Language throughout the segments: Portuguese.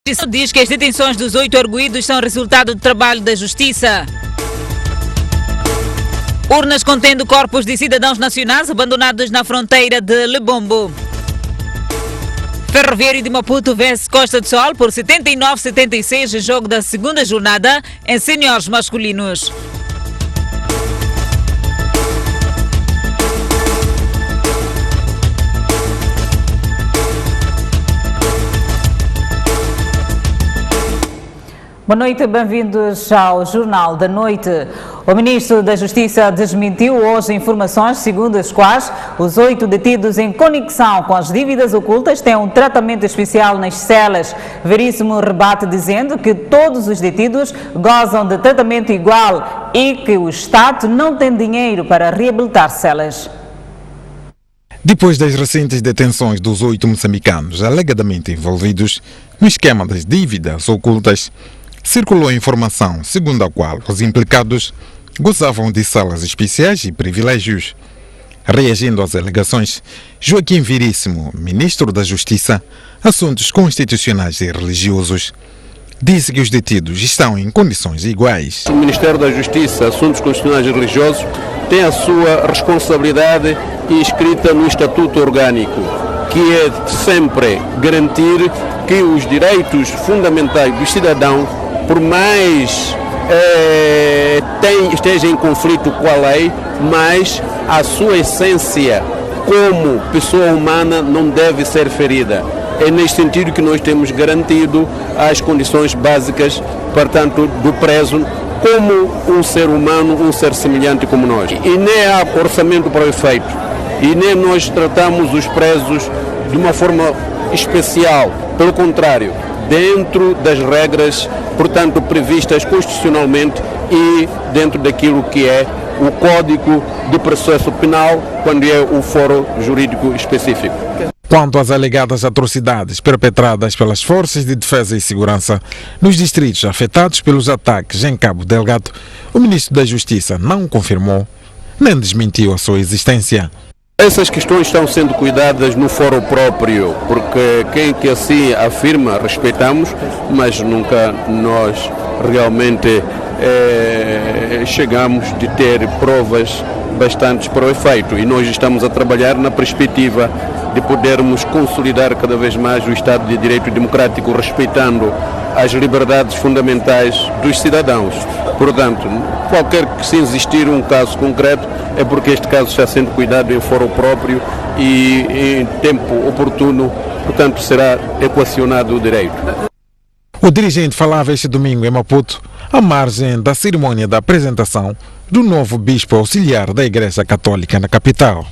Diz que as detenções dos 8 arguidos são resultado do trabalho da Justiça. Urnas contendo corpos de cidadãos nacionais abandonados na fronteira de Lebombo. Ferroviário de Maputo vence Costa do Sol por 79-76 jogo da segunda jornada em seniores masculinos. Boa noite, bem-vindos ao Jornal da Noite. O Ministro da Justiça desmentiu hoje informações segundo as quais os 8 detidos em conexão com as dívidas ocultas têm um tratamento especial nas celas. Veríssimo rebate dizendo que todos os detidos gozam de tratamento igual e que o Estado não tem dinheiro para reabilitar celas. Depois das recentes detenções dos 8 moçambicanos alegadamente envolvidos no esquema das dívidas ocultas, circulou informação segundo a qual os implicados gozavam de salas especiais e privilégios. Reagindo às alegações, Joaquim Veríssimo, Ministro da Justiça, Assuntos Constitucionais e Religiosos, disse que os detidos estão em condições iguais. O Ministério da Justiça, Assuntos Constitucionais e Religiosos, tem a sua responsabilidade inscrita no Estatuto Orgânico, que é sempre garantir que os direitos fundamentais dos cidadãos, por mais esteja em conflito com a lei, mas a sua essência como pessoa humana não deve ser ferida. É nesse sentido que nós temos garantido as condições básicas, portanto, do preso como um ser humano, um ser semelhante como nós. E nem há orçamento para o efeito, e nem nós tratamos os presos de uma forma especial, pelo contrário, dentro das regras, portanto, previstas constitucionalmente e dentro daquilo que é o Código de Processo Penal, quando é o foro jurídico específico. Quanto às alegadas atrocidades perpetradas pelas Forças de Defesa e Segurança nos distritos afetados pelos ataques em Cabo Delgado, o Ministro da Justiça não confirmou nem desmentiu a sua existência. Essas questões estão sendo cuidadas no foro próprio, porque quem que assim afirma, respeitamos, mas nunca nós realmente chegamos de ter provas bastantes para o efeito, e nós estamos a trabalhar na perspectiva de podermos consolidar cada vez mais o Estado de Direito Democrático, respeitando as liberdades fundamentais dos cidadãos. Portanto, qualquer que se existir um caso concreto, é porque este caso está sendo cuidado em foro próprio e em tempo oportuno, portanto, será equacionado o direito. O dirigente falava este domingo em Maputo, à margem da cerimônia da apresentação do novo bispo auxiliar da Igreja Católica na capital.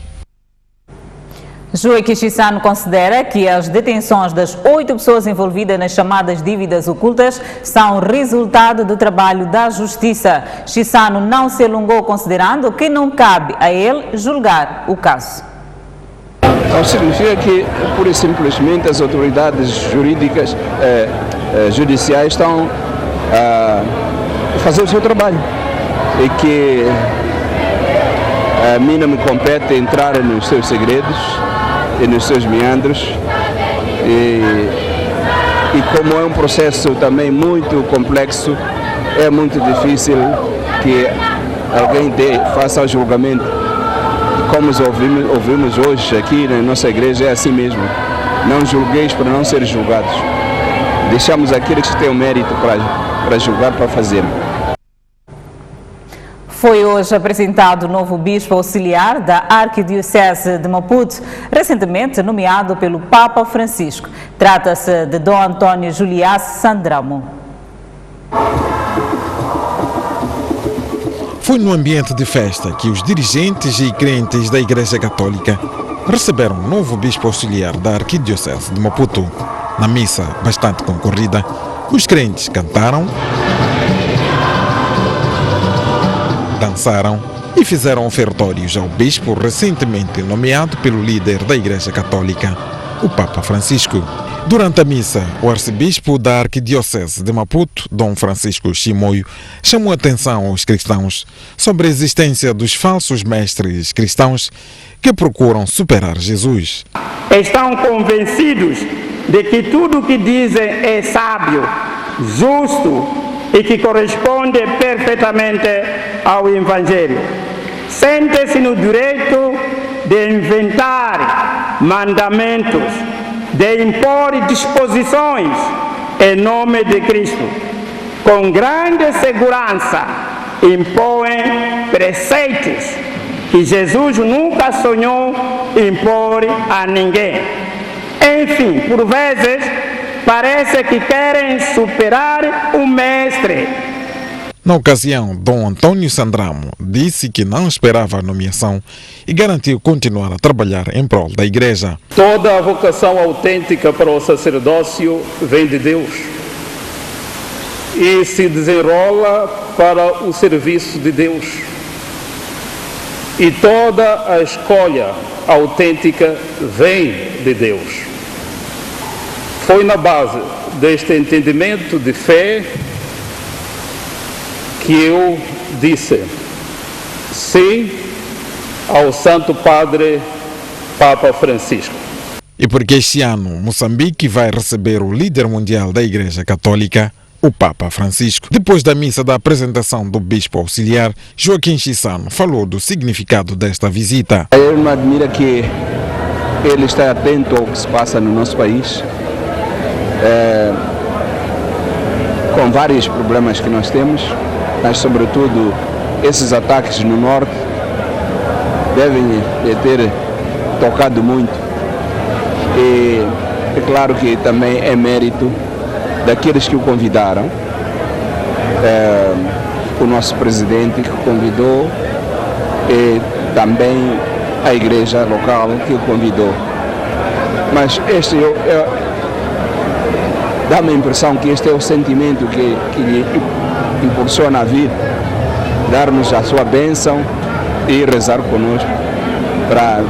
Joaquim Chissano considera que as detenções das 8 pessoas envolvidas nas chamadas dívidas ocultas são resultado do trabalho da Justiça. Chissano não se alongou, considerando que não cabe a ele julgar o caso. Então significa que, pura e simplesmente, as autoridades jurídicas, judiciais estão a fazer o seu trabalho e que a mim não me compete entrar nos seus segredos e nos seus meandros, e como é um processo também muito complexo, é muito difícil que alguém faça o julgamento. Como ouvimos hoje aqui na nossa igreja, é assim mesmo: não julgueis para não ser julgados. Deixamos aqueles que têm o mérito para julgar, para fazer. Foi hoje apresentado o novo bispo auxiliar da Arquidiocese de Maputo, recentemente nomeado pelo Papa Francisco. Trata-se de Dom António Juliás Sandramo. Foi no ambiente de festa que os dirigentes e crentes da Igreja Católica receberam o novo bispo auxiliar da Arquidiocese de Maputo. Na missa bastante concorrida, os crentes cantaram, dançaram e fizeram ofertórios ao bispo recentemente nomeado pelo líder da Igreja Católica, o Papa Francisco. Durante a missa, o arcebispo da Arquidiocese de Maputo, Dom Francisco Chimoio, chamou a atenção aos cristãos sobre a existência dos falsos mestres cristãos que procuram superar Jesus. Estão convencidos de que tudo o que dizem é sábio, justo e que corresponde perfeitamente ao Evangelho. Sente-se no direito de inventar mandamentos, de impor disposições em nome de Cristo. Com grande segurança, impõem preceitos que Jesus nunca sonhou impor a ninguém. Enfim, por vezes, parece que querem superar o mestre. Na ocasião, Dom Antônio Sandramo disse que não esperava a nomeação e garantiu continuar a trabalhar em prol da Igreja. Toda a vocação autêntica para o sacerdócio vem de Deus e se desenrola para o serviço de Deus. E toda a escolha autêntica vem de Deus. Foi na base deste entendimento de fé que eu disse sim ao Santo Padre Papa Francisco. E porque este ano Moçambique vai receber o líder mundial da Igreja Católica, o Papa Francisco. Depois da missa da apresentação do Bispo Auxiliar, Joaquim Chissano falou do significado desta visita. Eu me admiro que ele está atento ao que se passa no nosso país, com vários problemas que nós temos, mas sobretudo esses ataques no norte devem ter tocado muito. E é claro que também é mérito daqueles que o convidaram, o nosso presidente que o convidou e também a igreja local que o convidou. Mas este dá-me a impressão que este é o sentimento que lhe impulsiona a vir, dar-nos a sua bênção e rezar conosco para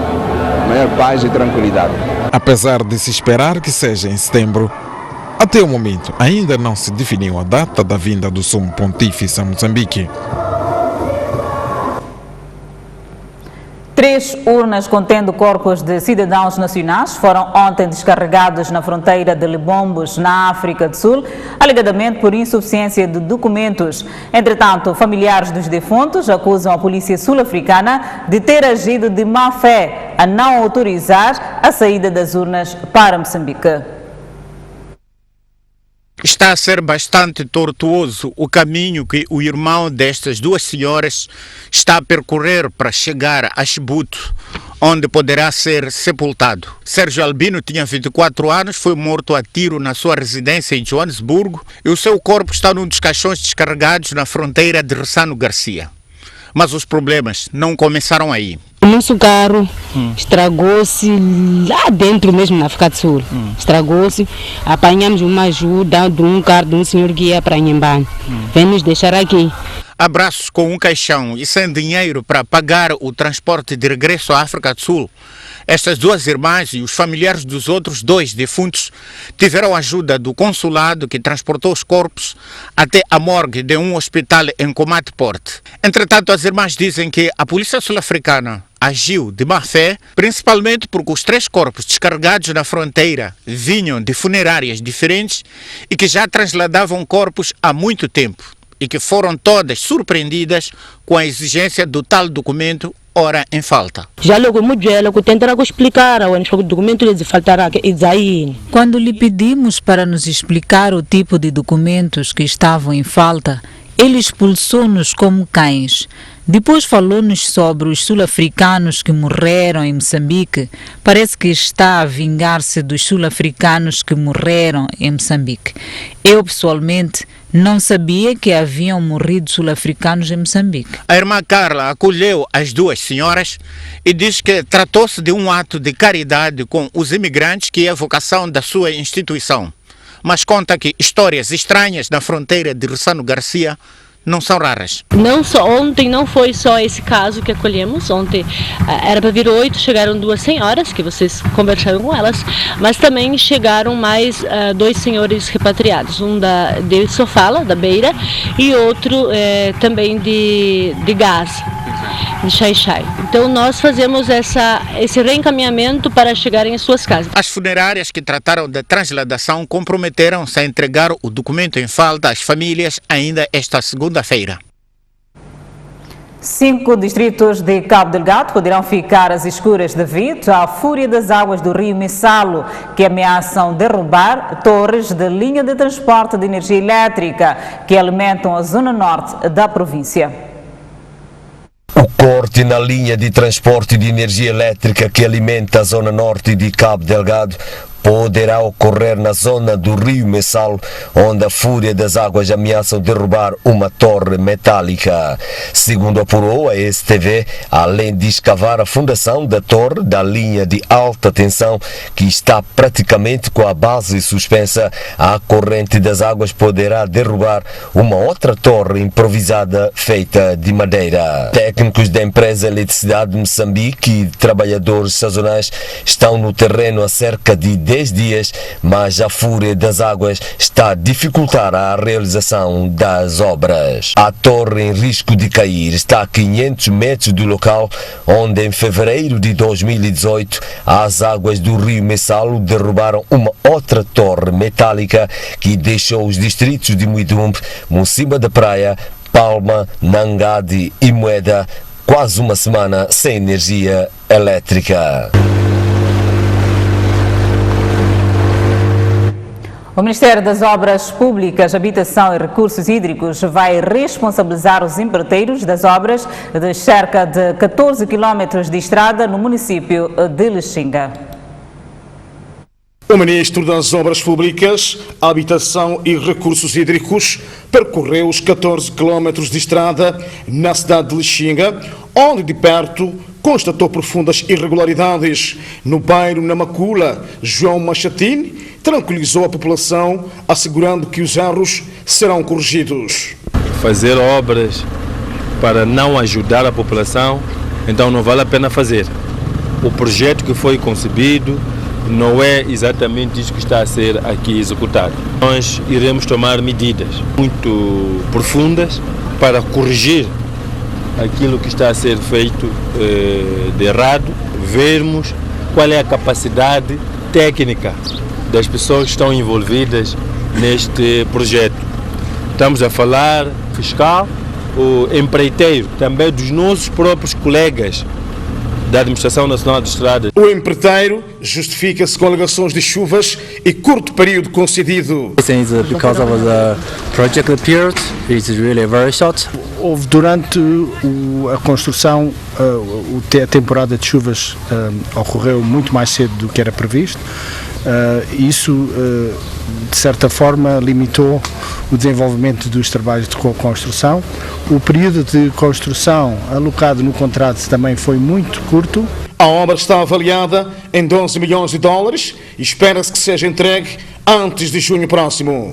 maior paz e tranquilidade. Apesar de se esperar que seja em setembro, até o momento ainda não se definiu a data da vinda do Sumo Pontífice a Moçambique. 3 urnas contendo corpos de cidadãos nacionais foram ontem descarregados na fronteira de Libombos, na África do Sul, alegadamente por insuficiência de documentos. Entretanto, familiares dos defuntos acusam a polícia sul-africana de ter agido de má fé a não autorizar a saída das urnas para Moçambique. Está a ser bastante tortuoso o caminho que o irmão destas duas senhoras está a percorrer para chegar a Chibuto, onde poderá ser sepultado. Sérgio Albino tinha 24 anos, foi morto a tiro na sua residência em Joanesburgo e o seu corpo está num dos caixões descarregados na fronteira de Ressano Garcia. Mas os problemas não começaram aí. O nosso carro estragou-se lá dentro mesmo na África do Sul. Estragou-se, apanhamos uma ajuda de um carro de um senhor que ia para Inhambane. Vem nos deixar aqui. Abraços com um caixão e sem dinheiro para pagar o transporte de regresso à África do Sul. Estas duas irmãs e os familiares dos outros 2 defuntos tiveram ajuda do consulado que transportou os corpos até a morgue de um hospital em Komati-Port. Entretanto, as irmãs dizem que a polícia sul-africana agiu de má fé, principalmente porque os 3 corpos descarregados na fronteira vinham de funerárias diferentes e que já transladavam corpos há muito tempo e que foram todas surpreendidas com a exigência do tal documento ora em falta. Já logo muito ela que tentará explicar o documento lhes faltará que aí. Quando lhe pedimos para nos explicar o tipo de documentos que estavam em falta, ele expulsou-nos como cães. Depois falou-nos sobre os sul-africanos que morreram em Moçambique. Parece que está a vingar-se dos sul-africanos que morreram em Moçambique. Eu, pessoalmente, não sabia que haviam morrido sul-africanos em Moçambique. A irmã Carla acolheu as duas senhoras e diz que tratou-se de um ato de caridade com os imigrantes, que é a vocação da sua instituição. Mas conta que histórias estranhas na fronteira de Ressano Garcia não são raras. Ontem não foi só esse caso que acolhemos. Ontem era para vir 8, chegaram 2 senhoras, que vocês conversaram com elas, mas também chegaram mais 2 senhores repatriados, um de Sofala, da Beira, e outro também de Gaza. Xai-Xai. Então nós fazemos esse reencaminhamento para chegarem às suas casas. As funerárias que trataram da transladação comprometeram-se a entregar o documento em falta às famílias ainda esta segunda-feira. 5 distritos de Cabo Delgado poderão ficar às escuras devido à fúria das águas do rio Messalo, que ameaçam derrubar torres de linha de transporte de energia elétrica que alimentam a zona norte da província. O corte na linha de transporte de energia elétrica que alimenta a zona norte de Cabo Delgado poderá ocorrer na zona do rio Messalo, onde a fúria das águas ameaçam derrubar uma torre metálica. Segundo apurou a STV, além de escavar a fundação da torre da linha de alta tensão, que está praticamente com a base suspensa, a corrente das águas poderá derrubar uma outra torre improvisada feita de madeira. Técnicos da empresa Eletricidade de Moçambique e trabalhadores sazonais estão no terreno há cerca de 10 dias, mas a fúria das águas está a dificultar a realização das obras. A torre em risco de cair está a 500 metros do local onde em fevereiro de 2018 as águas do rio Messalo derrubaram uma outra torre metálica que deixou os distritos de Muidumbe, Mocimba da Praia, Palma, Nangade e Moeda quase uma semana sem energia elétrica. O Ministério das Obras Públicas, Habitação e Recursos Hídricos vai responsabilizar os empreiteiros das obras de cerca de 14 quilómetros de estrada no município de Lixinga. O Ministro das Obras Públicas, Habitação e Recursos Hídricos percorreu os 14 quilómetros de estrada na cidade de Lixinga, onde de perto constatou profundas irregularidades. No bairro Namacula, João Machatini tranquilizou a população, assegurando que os erros serão corrigidos. Fazer obras para não ajudar a população, então não vale a pena fazer. O projeto que foi concebido não é exatamente isso que está a ser aqui executado. Nós iremos tomar medidas muito profundas para corrigir aquilo que está a ser feito de errado, vermos qual é a capacidade técnica das pessoas que estão envolvidas neste projeto. Estamos a falar fiscal, o empreiteiro, também dos nossos próprios colegas da Administração Nacional de Estradas. O empreiteiro justifica-se com alegações de chuvas e curto período concedido. Because of the project period, it's really very short. Houve durante a construção, a temporada de chuvas ocorreu muito mais cedo do que era previsto. Isso, de certa forma, limitou o desenvolvimento dos trabalhos de construção. O período de construção alocado no contrato também foi muito curto. A obra está avaliada em 12 milhões de dólares e espera-se que seja entregue antes de junho próximo.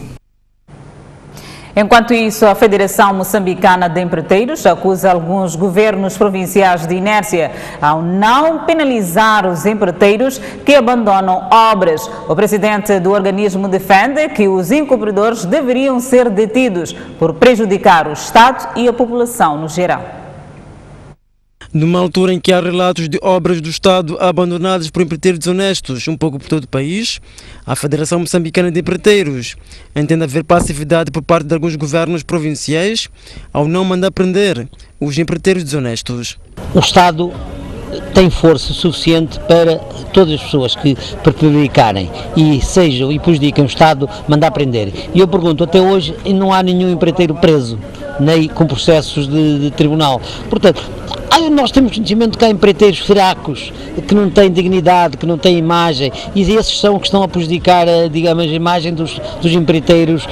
Enquanto isso, a Federação Moçambicana de Empreiteiros acusa alguns governos provinciais de inércia ao não penalizar os empreiteiros que abandonam obras. O presidente do organismo defende que os incumpridores deveriam ser detidos por prejudicar o Estado e a população no geral. Numa altura em que há relatos de obras do Estado abandonadas por empreiteiros desonestos um pouco por todo o país, a Federação Moçambicana de Empreiteiros entende haver passividade por parte de alguns governos provinciais ao não mandar prender os empreiteiros desonestos. O Estado tem força suficiente para todas as pessoas que prejudicarem e prejudiquem o Estado mandar prender. E eu pergunto, até hoje não há nenhum empreiteiro preso, nem com processos de tribunal. Portanto, nós temos conhecimento que há empreiteiros fracos, que não têm dignidade, que não têm imagem, e esses são que estão a prejudicar, digamos, a imagem dos empreiteiros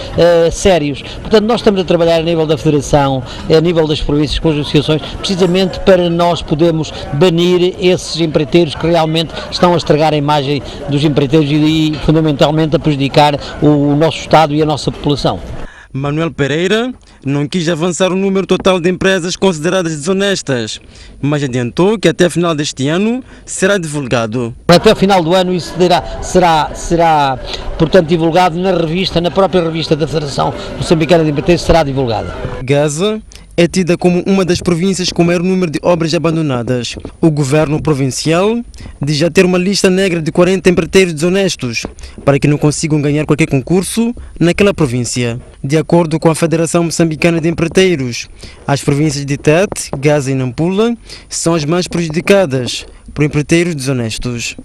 sérios. Portanto, nós estamos a trabalhar a nível da Federação, a nível das províncias, com as associações, precisamente para nós podermos banir esses empreiteiros que realmente estão a estragar a imagem dos empreiteiros e fundamentalmente a prejudicar o nosso Estado e a nossa população. Manuel Pereira não quis avançar o número total de empresas consideradas desonestas, mas adiantou que até o final deste ano será divulgado. Até o final do ano isso será portanto, divulgado na própria revista da Federação Moçambicana de Empreiteiros será divulgada. Gaza é tida como uma das províncias com maior número de obras abandonadas. O governo provincial diz já ter uma lista negra de 40 empreiteiros desonestos para que não consigam ganhar qualquer concurso naquela província. De acordo com a Federação Moçambicana de Empreiteiros, as províncias de Tete, Gaza e Nampula são as mais prejudicadas por empreiteiros desonestos.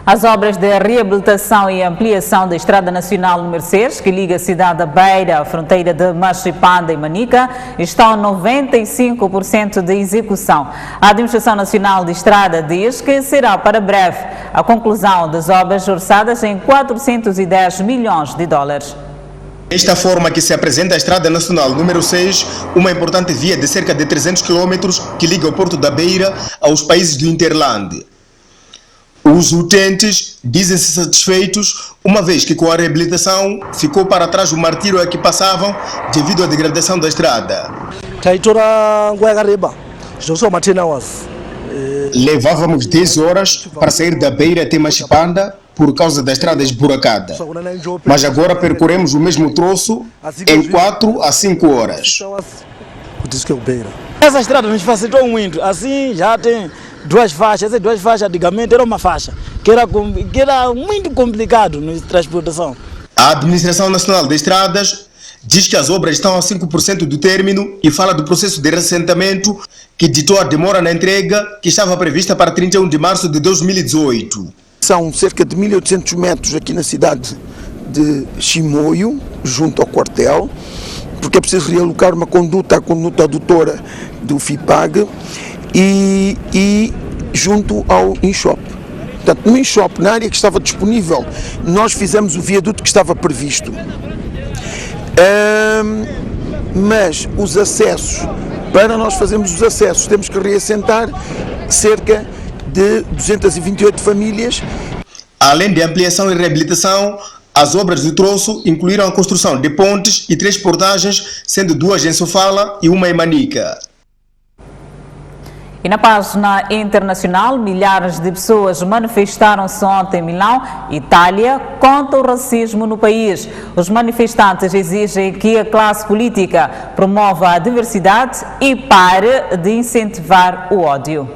As obras de reabilitação e ampliação da Estrada Nacional número 6, que liga a cidade da Beira à fronteira de Machipanda e Manica, estão a 95% de execução. A Administração Nacional de Estrada diz que será para breve a conclusão das obras orçadas em 410 milhões de dólares. Desta forma que se apresenta a Estrada Nacional número 6, uma importante via de cerca de 300 km que liga o Porto da Beira aos países do Interland. Os utentes dizem-se satisfeitos, uma vez que com a reabilitação ficou para trás o martírio a que passavam devido à degradação da estrada. Levávamos 10 horas para sair da Beira até Machipanda por causa da estrada esburacada, mas agora percorremos o mesmo troço em 4 a 5 horas. Essa estrada nos facilitou muito, assim já tem 2 faixas, essas 2 faixas antigamente era uma faixa, que era muito complicado na transportação. A Administração Nacional de Estradas diz que as obras estão a 5% do término e fala do processo de reassentamento que ditou a demora na entrega, que estava prevista para 31 de março de 2018. São cerca de 1.800 metros aqui na cidade de Chimoio, junto ao quartel, porque é preciso realocar uma conduta, a conduta adutora do FIPAG, e junto ao InShop. Portanto, no InShop, na área que estava disponível, nós fizemos o viaduto que estava previsto. Mas os acessos, para nós fazermos os acessos, temos que reassentar cerca de 228 famílias. Além de ampliação e reabilitação, as obras do troço incluíram a construção de pontes e 3 portagens, sendo 2 em Sofala e 1 em Manica. E na página internacional, milhares de pessoas manifestaram-se ontem em Milão, Itália, contra o racismo no país. Os manifestantes exigem que a classe política promova a diversidade e pare de incentivar o ódio.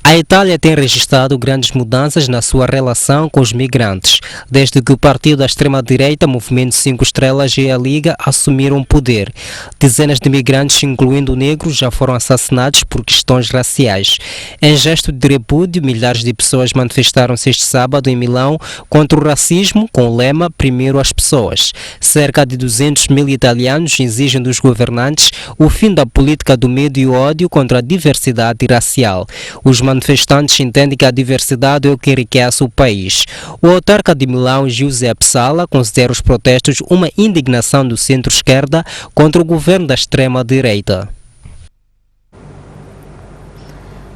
A Itália tem registrado grandes mudanças na sua relação com os migrantes, desde que o partido da extrema-direita, Movimento 5 Estrelas e a Liga assumiram o poder. Dezenas de migrantes, incluindo negros, já foram assassinados por questões raciais. Em gesto de repúdio, milhares de pessoas manifestaram-se este sábado em Milão contra o racismo, com o lema "Primeiro as pessoas". Cerca de 200 mil italianos exigem dos governantes o fim da política do medo e ódio contra a diversidade racial. Os manifestantes entendem que a diversidade é o que enriquece o país. O autarca de Milão, Giuseppe Sala, considera os protestos uma indignação do centro-esquerda contra o governo da extrema-direita.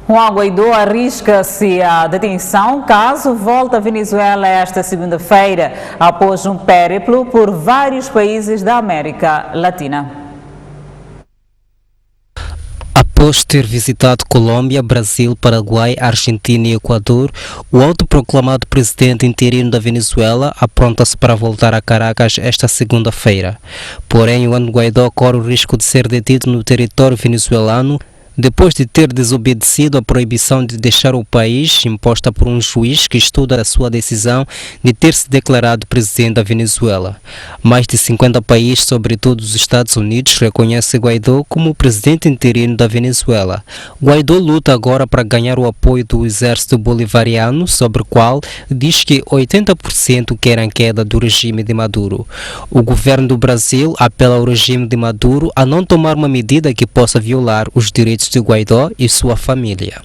Juan Guaidó arrisca-se à detenção caso volte à Venezuela esta segunda-feira, após um périplo por vários países da América Latina. Após ter visitado Colômbia, Brasil, Paraguai, Argentina e Equador, o autoproclamado presidente interino da Venezuela apronta-se para voltar a Caracas esta segunda-feira. Porém, Juan Guaidó corre o risco de ser detido no território venezuelano depois de ter desobedecido a proibição de deixar o país imposta por um juiz que estuda a sua decisão de ter se declarado presidente da Venezuela. Mais de 50 países, sobretudo os Estados Unidos, reconhecem Guaidó como o presidente interino da Venezuela. Guaidó luta agora para ganhar o apoio do exército bolivariano, sobre o qual diz que 80% querem a queda do regime de Maduro. O governo do Brasil apela ao regime de Maduro a não tomar uma medida que possa violar os direitos de Guaidó e sua família.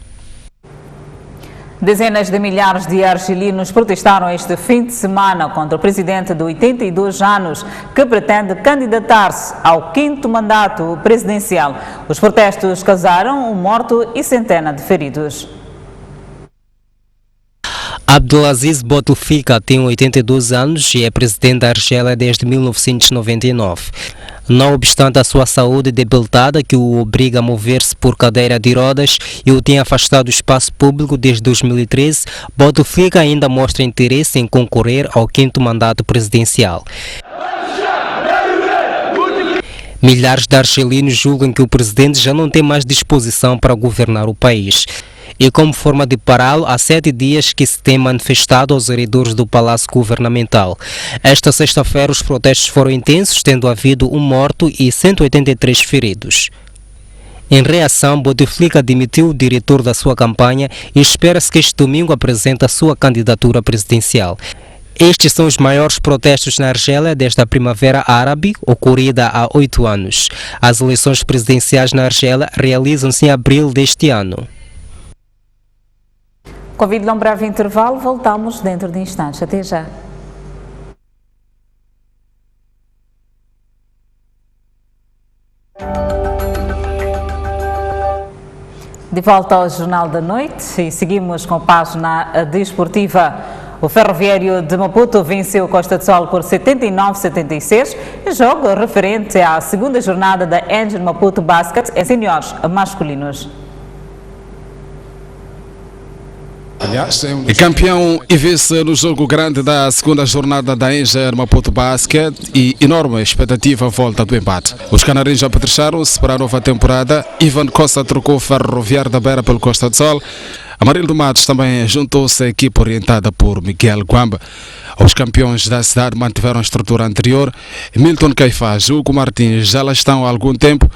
Dezenas de milhares de argelinos protestaram este fim de semana contra o presidente de 82 anos que pretende candidatar-se ao 5º mandato presidencial. Os protestos causaram um morto e centenas de feridos. Abdelaziz Bouteflika tem 82 anos e é presidente da Argélia desde 1999. Não obstante a sua saúde debilitada, que o obriga a mover-se por cadeira de rodas e o tem afastado do espaço público desde 2013, Bouteflika ainda mostra interesse em concorrer ao 5º mandato presidencial. Milhares de argelinos julgam que o presidente já não tem mais disposição para governar o país. E como forma de pará-lo, há 7 dias que se tem manifestado aos heredores do Palácio Governamental. Esta sexta-feira os protestos foram intensos, tendo havido um morto e 183 feridos. Em reação, Bouteflika demitiu o diretor da sua campanha e espera-se que este domingo apresente a sua candidatura presidencial. Estes são os maiores protestos na Argélia desde a Primavera Árabe, ocorrida há 8 anos. As eleições presidenciais na Argélia realizam-se em abril deste ano. Convido-lhe a um breve intervalo, voltamos dentro de instantes. Até já. De volta ao Jornal da Noite e seguimos com a página desportiva. O Ferroviário de Maputo venceu o Costa do Sol por 79-76, jogo referente à segunda jornada da Engen Maputo Basket em seniores masculinos. Campeão e vice no jogo grande da segunda jornada da Engen Maputo Basket e enorme expectativa à volta do empate. Os canarinhos apetrecharam-se para a nova temporada. Ivan Costa trocou o Ferroviário da Beira pelo Costa do Sol. Amarildo Matos também juntou-se à equipe orientada por Miguel Guamba. Os campeões da cidade mantiveram a estrutura anterior. Milton Caifás e Hugo Martins já lá estão há algum tempo.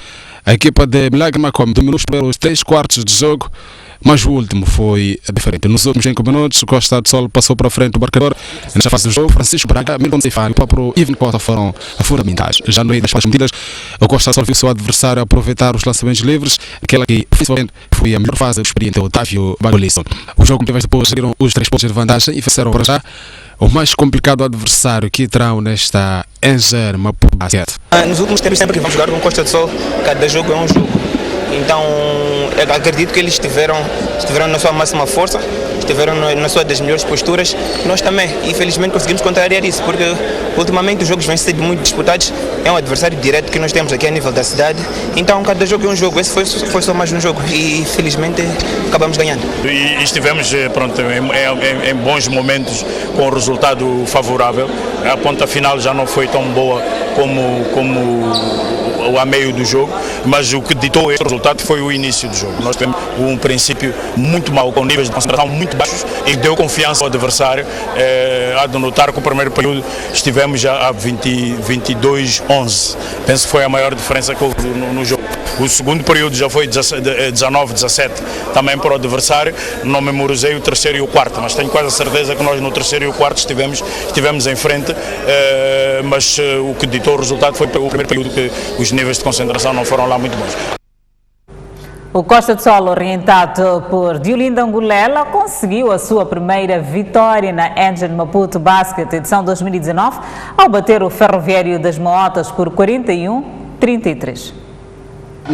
A equipa de Milagre Macomb dominou os primeiros 3 quartos de jogo, mas o último foi diferente. Nos últimos 5 minutos, o Costa do Sol passou para frente do marcador. Nesta fase do jogo, Francisco Braga, Milton Caifás e o próprio Ivan Costa foram fundamentais. Já no meio das medidas, o Costa do Sol viu seu adversário aproveitar os lançamentos livres, aquela que foi a melhor fase do experiente Otávio Bagolisson. O jogo depois saíram os 3 pontos de vantagem e venceram para já o mais complicado adversário que terão nesta Engen Maputo Basket. Nos últimos tempos, sempre que vamos jogar com Costa do Sol, cada jogo é um jogo. Então, eu acredito que eles estiveram na sua máxima força, estiveram na sua das melhores posturas. Nós também, infelizmente, conseguimos contrariar isso, porque ultimamente os jogos vêm sendo muito disputados. É um adversário direto que nós temos aqui a nível da cidade. Então, cada jogo é um jogo. Esse foi só mais um jogo e, felizmente, acabamos ganhando. E estivemos em bons momentos com o resultado favorável. A ponta final já não foi tão boa como a meio do jogo, mas o que ditou este resultado foi o início do jogo. Nós tivemos um princípio muito mau, com níveis de concentração muito baixos e deu confiança ao adversário. Há de notar que o primeiro período estivemos já a 22-11. Penso que foi a maior diferença que houve no jogo. O segundo período já foi 19-17 também para o adversário. Não memorizei o terceiro e o quarto, mas tenho quase a certeza que nós no terceiro e o quarto estivemos em frente, mas o que ditou o resultado foi o primeiro período, que os níveis de concentração não foram lá muito bons. O Costa do Sol, orientado por Diolinda Angulela, conseguiu a sua primeira vitória na Engen Maputo Basket edição 2019 ao bater o Ferroviário das Motas por 41-33.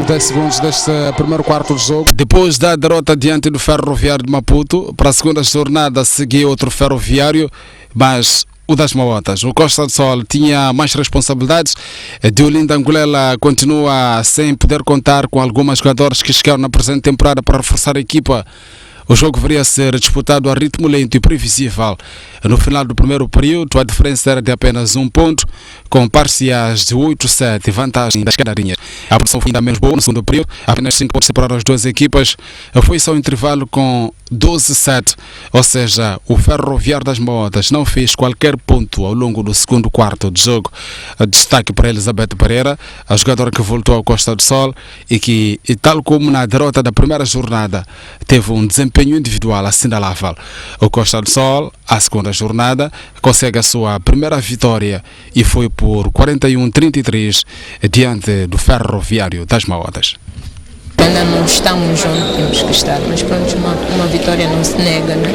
10 segundos deste primeiro quarto de jogo. Depois da derrota diante do Ferroviário de Maputo, para a segunda jornada seguiu outro Ferroviário, mas o das Motas. O Costa do Sol tinha mais responsabilidades. Diolinda Angulela continua sem poder contar com alguns jogadores que chegaram na presente temporada para reforçar a equipa. O jogo deveria ser disputado a ritmo lento e previsível. No final do primeiro período, a diferença era de apenas 1 ponto, com parciais de 8-7, vantagem das canarinhas. A produção foi ainda menos boa no segundo período, apenas 5 pontos separaram as duas equipas. Foi só um intervalo com 12-7, ou seja, o Ferroviário das Motas não fez qualquer ponto ao longo do segundo quarto de jogo. Destaque para Elizabeth Pereira, a jogadora que voltou ao Costa do Sol e que, tal como na derrota da primeira jornada, teve um desempenho individual assinalável. O Costa do Sol, à segunda jornada, consegue a sua primeira vitória e foi por 41-33 diante do Ferroviário das Motas. Ainda não estamos onde temos que estar, mas pronto, uma vitória não se nega, né?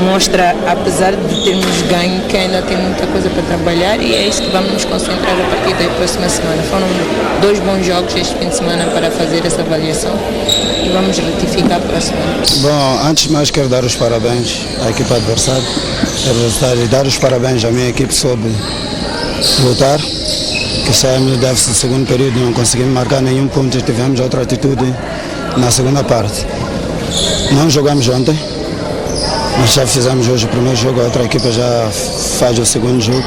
Mostra, apesar de termos ganho, que ainda tem muita coisa para trabalhar e é isso que vamos nos concentrar a partir da próxima semana. Foram 2 bons jogos este fim de semana para fazer essa avaliação e vamos retificar a próxima. Bom, antes de mais quero dar os parabéns à equipa adversária, e dar os parabéns à minha equipe sobre lutar, que saímos do déficit do segundo período, não conseguimos marcar nenhum ponto e tivemos outra atitude na segunda parte. Não jogamos ontem, mas já fizemos hoje o primeiro jogo, a outra equipa já faz o segundo jogo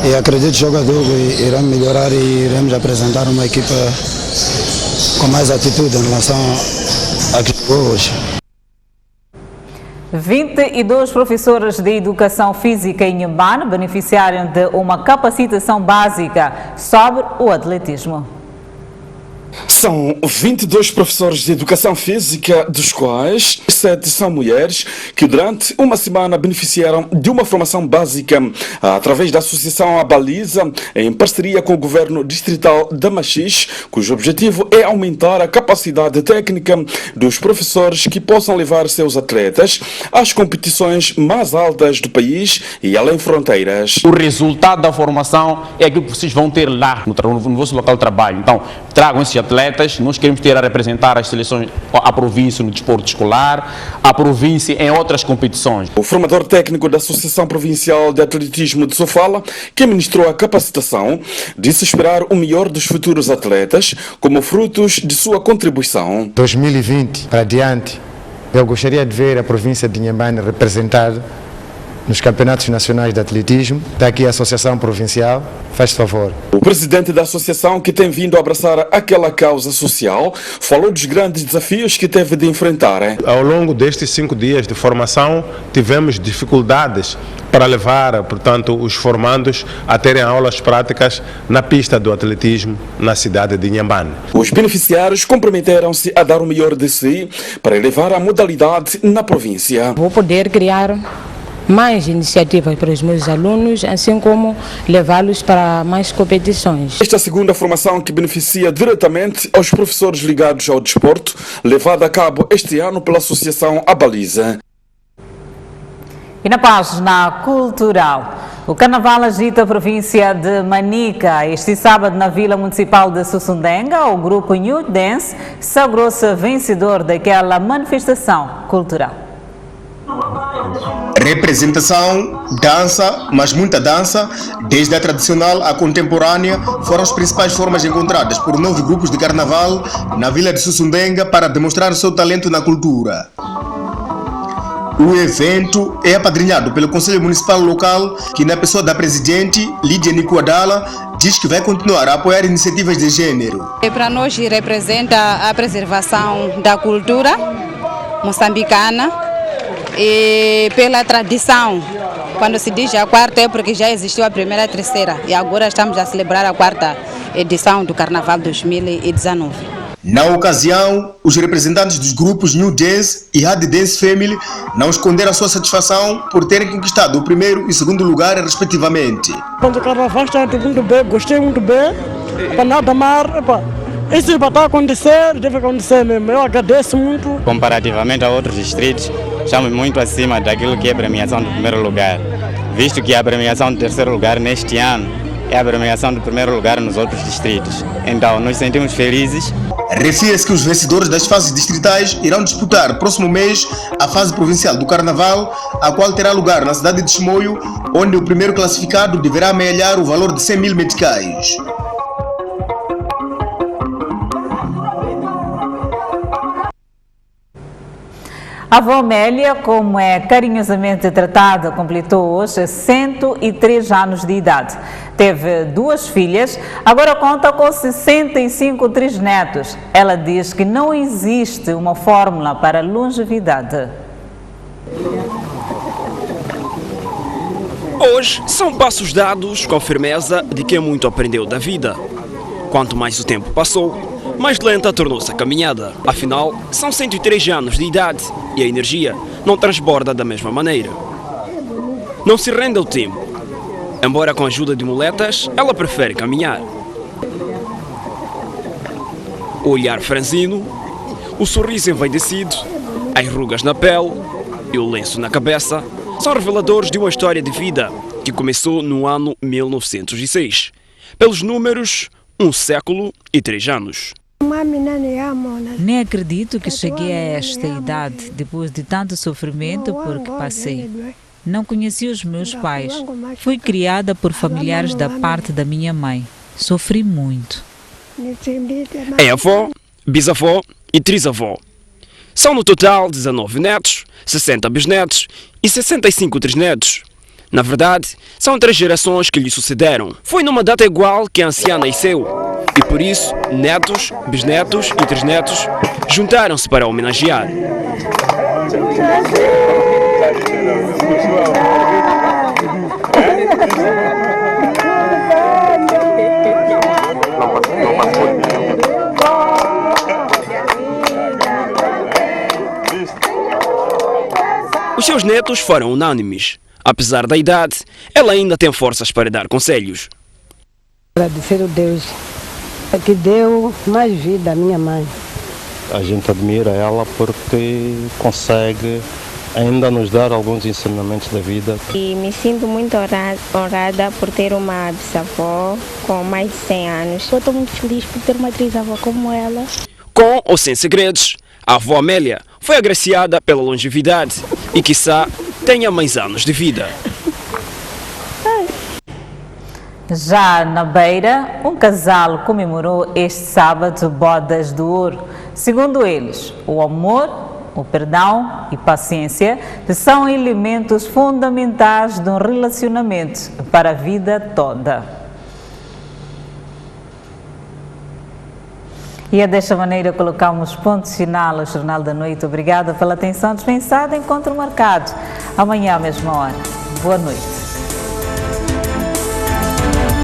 e acredito que o jogador irá melhorar e iremos apresentar uma equipa com mais atitude em relação a que jogou hoje. 22 professores de Educação Física em Inhambane beneficiaram de uma capacitação básica sobre o atletismo. São 22 professores de Educação Física, dos quais 7 são mulheres, que durante uma semana beneficiaram de uma formação básica através da Associação Abaliza, em parceria com o Governo Distrital da Machis, cujo objetivo é aumentar a capacidade técnica dos professores que possam levar seus atletas às competições mais altas do país e além fronteiras. O resultado da formação é aquilo que vocês vão ter lá no vosso local de trabalho. Então, tragam esses atletas, nós queremos ter a representar as seleções, a província no desporto escolar, a província em outras competições. O formador técnico da Associação Provincial de Atletismo de Sofala, que ministrou a capacitação, disse esperar o melhor dos futuros atletas como frutos de sua contribuição. 2020 para adiante, eu gostaria de ver a província de Inhambane representada nos campeonatos nacionais de atletismo. Daqui a Associação Provincial, faz favor. O presidente da associação, que tem vindo a abraçar aquela causa social, falou dos grandes desafios que teve de enfrentar. Ao longo destes 5 dias de formação, tivemos dificuldades para levar, portanto, os formandos a terem aulas práticas na pista do atletismo na cidade de Inhambane. Os beneficiários comprometeram-se a dar o melhor de si para elevar a modalidade na província. Vou poder criar mais iniciativas para os meus alunos, assim como levá-los para mais competições. Esta segunda formação, que beneficia diretamente aos professores ligados ao desporto, levada a cabo este ano pela Associação Abaliza. E na página cultural, o Carnaval agita a província de Manica. Este sábado, na Vila Municipal de Sussundenga, o grupo New Dance sagrou-se vencedor daquela manifestação cultural. Representação, dança, mas muita dança, desde a tradicional à contemporânea, foram as principais formas encontradas por 9 grupos de carnaval na Vila de Sussundenga para demonstrar o seu talento na cultura. O evento é apadrinhado pelo Conselho Municipal Local, que na pessoa da presidente, Lídia Nicoadala, diz que vai continuar a apoiar iniciativas de gênero. Para nós representa a preservação da cultura moçambicana e pela tradição. Quando se diz a quarta é porque já existiu a primeira e a terceira e agora estamos a celebrar a quarta edição do Carnaval 2019. Na ocasião, os representantes dos grupos New Dance e Hard Dance Family não esconderam a sua satisfação por terem conquistado o primeiro e o segundo lugar, respectivamente. Quando o Carnaval está muito bem, gostei muito bem, para nada mais, isso está a acontecer, deve acontecer mesmo, eu agradeço muito. Comparativamente a outros distritos, estamos muito acima daquilo que é a premiação do primeiro lugar, visto que a premiação do terceiro lugar neste ano é a premiação do primeiro lugar nos outros distritos. Então, nos sentimos felizes. Refere-se que os vencedores das fases distritais irão disputar próximo mês a fase provincial do Carnaval, a qual terá lugar na cidade de Chimoio, onde o primeiro classificado deverá amealhar o valor de 100 mil meticais. A avó Amélia, como é carinhosamente tratada, completou hoje 103 anos de idade. Teve 2 filhas, agora conta com 65 trisnetos. Ela diz que não existe uma fórmula para a longevidade. Hoje são passos dados com firmeza de quem muito aprendeu da vida. Quanto mais o tempo passou, mais lenta tornou-se a caminhada. Afinal, são 103 anos de idade e a energia não transborda da mesma maneira. Não se rende ao tempo. Embora com a ajuda de muletas, ela prefere caminhar. O olhar franzino, o sorriso envaidecido, as rugas na pele e o lenço na cabeça são reveladores de uma história de vida que começou no ano 1906. Pelos números, 1 século e 3 anos. Nem acredito que cheguei a esta idade depois de tanto sofrimento por que passei. Não conheci os meus pais. Fui criada por familiares da parte da minha mãe. Sofri muito. É avó, bisavó e trisavó. São no total 19 netos, 60 bisnetos e 65 trisnetos. Na verdade, são 3 gerações que lhe sucederam. Foi numa data igual que a anciã nasceu. E por isso, netos, bisnetos e trisnetos juntaram-se para homenagear. Os seus netos foram unânimes. Apesar da idade, ela ainda tem forças para dar conselhos. Agradecer a Deus que deu mais vida à minha mãe. A gente admira ela porque consegue ainda nos dar alguns ensinamentos da vida. E me sinto muito honrada por ter uma bisavó com mais de 100 anos. Eu estou muito feliz por ter uma trisavó como ela. Com ou sem segredos, a avó Amélia foi agraciada pela longevidade e, quiçá, tenha mais anos de vida. Já na Beira, um casal comemorou este sábado bodas de ouro. Segundo eles, o amor, o perdão e paciência são elementos fundamentais de um relacionamento para a vida toda. E é desta maneira que colocamos ponto final ao Jornal da Noite. Obrigada pela atenção dispensada. Encontro marcado amanhã à mesma hora. Boa noite.